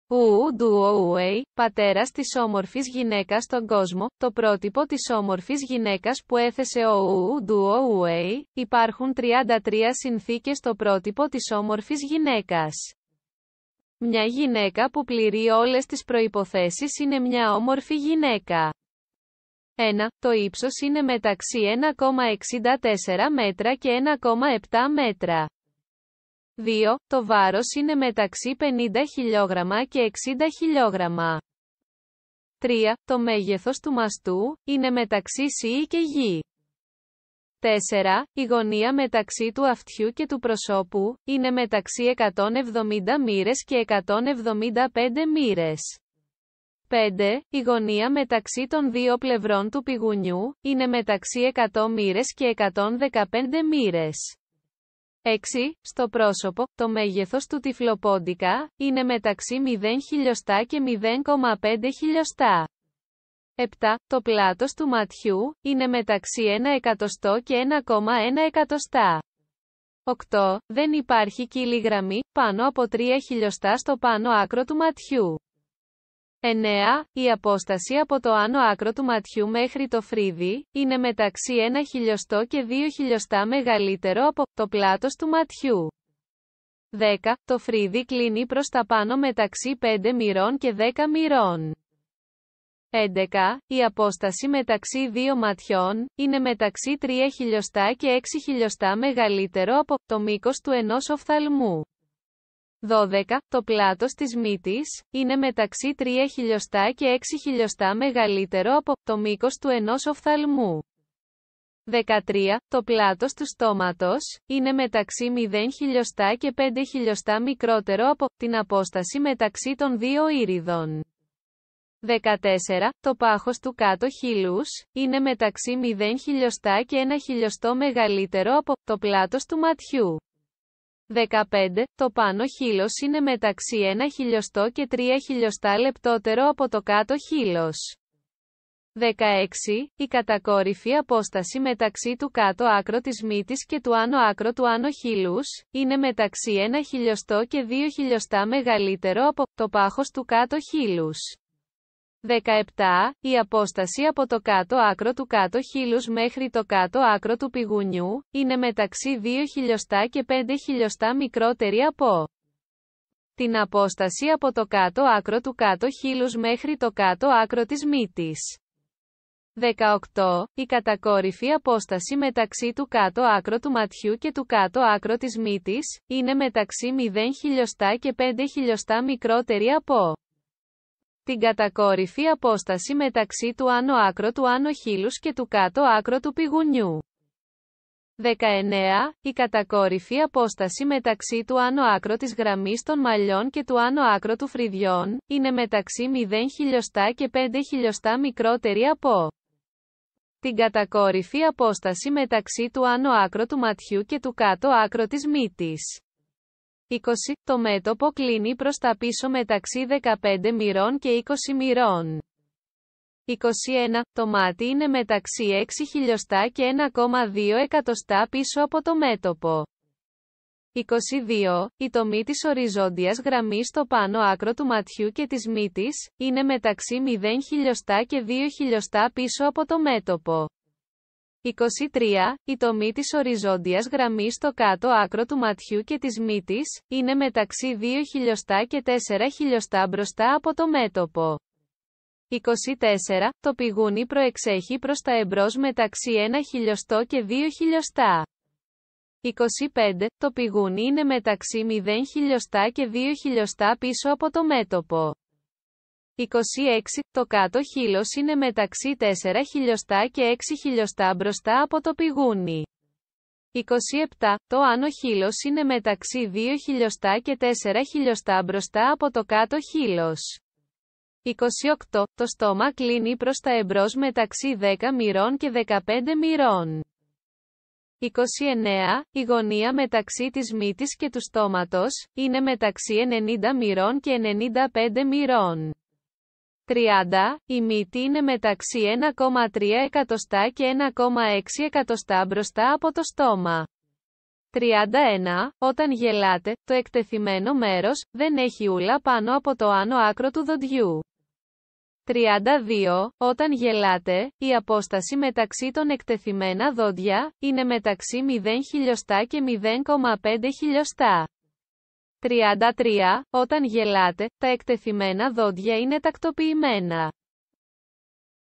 Ουουντουόουεϊ, πατέρας της όμορφης γυναίκας στον κόσμο, το πρότυπο της όμορφης γυναίκας που έθεσε ο Ουουντουόουεϊ. Υπάρχουν 33 συνθήκες στο πρότυπο της όμορφης γυναίκας. Μια γυναίκα που πληρεί όλες τις προϋποθέσεις είναι μια όμορφη γυναίκα. 1. Το ύψος είναι μεταξύ 1,64 μέτρα και 1,7 μέτρα. 2. Το βάρος είναι μεταξύ 50 χιλιόγραμμα και 60 χιλιόγραμμα. 3. Το μέγεθος του μαστού είναι μεταξύ C και Γ. 4. Η γωνία μεταξύ του αυτιού και του προσώπου είναι μεταξύ 170 μοίρες και 175 μοίρες. 5. Η γωνία μεταξύ των δύο πλευρών του πηγουνιού είναι μεταξύ 100 μοίρες και 115 μοίρες. 6. Στο πρόσωπο, το μέγεθος του τυφλοπόντικα είναι μεταξύ 0 χιλιοστά και 0,5 χιλιοστά. 7. Το πλάτος του ματιού είναι μεταξύ 1 εκατοστό και 1,1 εκατοστά. 8. Δεν υπάρχει κύλη γραμμή πάνω από 3 χιλιοστά στο πάνω άκρο του ματιού. 9. Η απόσταση από το άνω άκρο του ματιού μέχρι το φρύδι είναι μεταξύ 1 χιλιοστό και 2 χιλιοστά μεγαλύτερο από το πλάτος του ματιού. 10. Το φρύδι κλείνει προς τα πάνω μεταξύ 5 μοιρών και 10 μοιρών. 11. Η απόσταση μεταξύ δύο ματιών είναι μεταξύ 3 χιλιοστά και 6 χιλιοστά μεγαλύτερο από το μήκος του ενός οφθαλμού. 12. Το πλάτος της μύτης είναι μεταξύ 3 χιλιοστά και 6 χιλιοστά μεγαλύτερο από το μήκος του ενός οφθαλμού. 13. Το πλάτος του στόματος είναι μεταξύ 0 χιλιοστά και 5 χιλιοστά μικρότερο από την απόσταση μεταξύ των δύο ήριδων. 14. Το πάχος του κάτω χείλους είναι μεταξύ 0 χιλιοστά και 1 χιλιοστό μεγαλύτερο από το πλάτος του ματιού. 15. Το πάνω χείλος είναι μεταξύ 1 χιλιοστό και 3 χιλιοστά λεπτότερο από το κάτω χείλος. 16. Η κατακόρυφη απόσταση μεταξύ του κάτω άκρο της μύτης και του άνω άκρο του άνω χείλους είναι μεταξύ 1 χιλιοστό και 2 χιλιοστά μεγαλύτερο από το πάχος του κάτω χείλους. 17. Η απόσταση από το κάτω άκρο του κάτω χείλους μέχρι το κάτω άκρο του πηγουνιού είναι μεταξύ 2 χιλιοστά και 5 χιλιοστά μικρότερη από την απόσταση από το κάτω άκρο του κάτω χείλους μέχρι το κάτω άκρο της μύτης. 18. Η κατακόρυφη απόσταση μεταξύ του κάτω άκρο του ματιού και του κάτω άκρο της μύτης είναι μεταξύ 0 χιλιοστά και 5 χιλιοστά μικρότερη από την κατακόρυφη απόσταση μεταξύ του άνω άκρο του άνω χείλους και του κάτω άκρο του πηγουνιού. 19. Η κατακόρυφη απόσταση μεταξύ του άνω άκρο της γραμμής των μαλλιών και του άνω άκρο του φρυδιών είναι μεταξύ 0 χιλιοστά και 5 χιλιοστά μικρότερη από την κατακόρυφη απόσταση μεταξύ του άνω άκρο του ματιού και του κάτω άκρο της μύτης. 20. Το μέτωπο κλείνει προς τα πίσω μεταξύ 15 μοιρών και 20 μοιρών. 21. Το μάτι είναι μεταξύ 6 χιλιοστά και 1,2 εκατοστά πίσω από το μέτωπο. 22. Η τομή της οριζόντιας γραμμής στο πάνω άκρο του ματιού και της μύτης είναι μεταξύ 0 χιλιοστά και 2 χιλιοστά πίσω από το μέτωπο. 23. Η τομή της οριζόντιας γραμμής στο κάτω άκρο του ματιού και της μύτης είναι μεταξύ 2 χιλιοστά και 4 χιλιοστά μπροστά από το μέτωπο. 24. Το πηγούνι προεξέχει προς τα εμπρός μεταξύ 1 χιλιοστό και 2 χιλιοστά. 25. Το πηγούνι είναι μεταξύ 0 χιλιοστά και 2 χιλιοστά πίσω από το μέτωπο. 26. Το κάτω χείλος είναι μεταξύ 4 χιλιοστά και 6 χιλιοστά μπροστά από το πηγούνι. 27. Το άνω χείλος είναι μεταξύ 2 χιλιοστά και 4 χιλιοστά μπροστά από το κάτω χείλος. 28. Το στόμα κλείνει προς τα εμπρός μεταξύ 10 μοιρών και 15 μοιρών. 29. Η γωνία μεταξύ της μύτης και του στόματος είναι μεταξύ 90 μοιρών και 95 μοιρών. 30. Η μύτη είναι μεταξύ 1,3 εκατοστά και 1,6 εκατοστά μπροστά από το στόμα. 31. Όταν γελάτε, το εκτεθειμένο μέρος δεν έχει ούλα πάνω από το άνω άκρο του δοντιού. 32. Όταν γελάτε, η απόσταση μεταξύ των εκτεθειμένα δόντια είναι μεταξύ 0 χιλιοστά και 0,5 χιλιοστά. 33. Όταν γελάτε, τα εκτεθειμένα δόντια είναι τακτοποιημένα.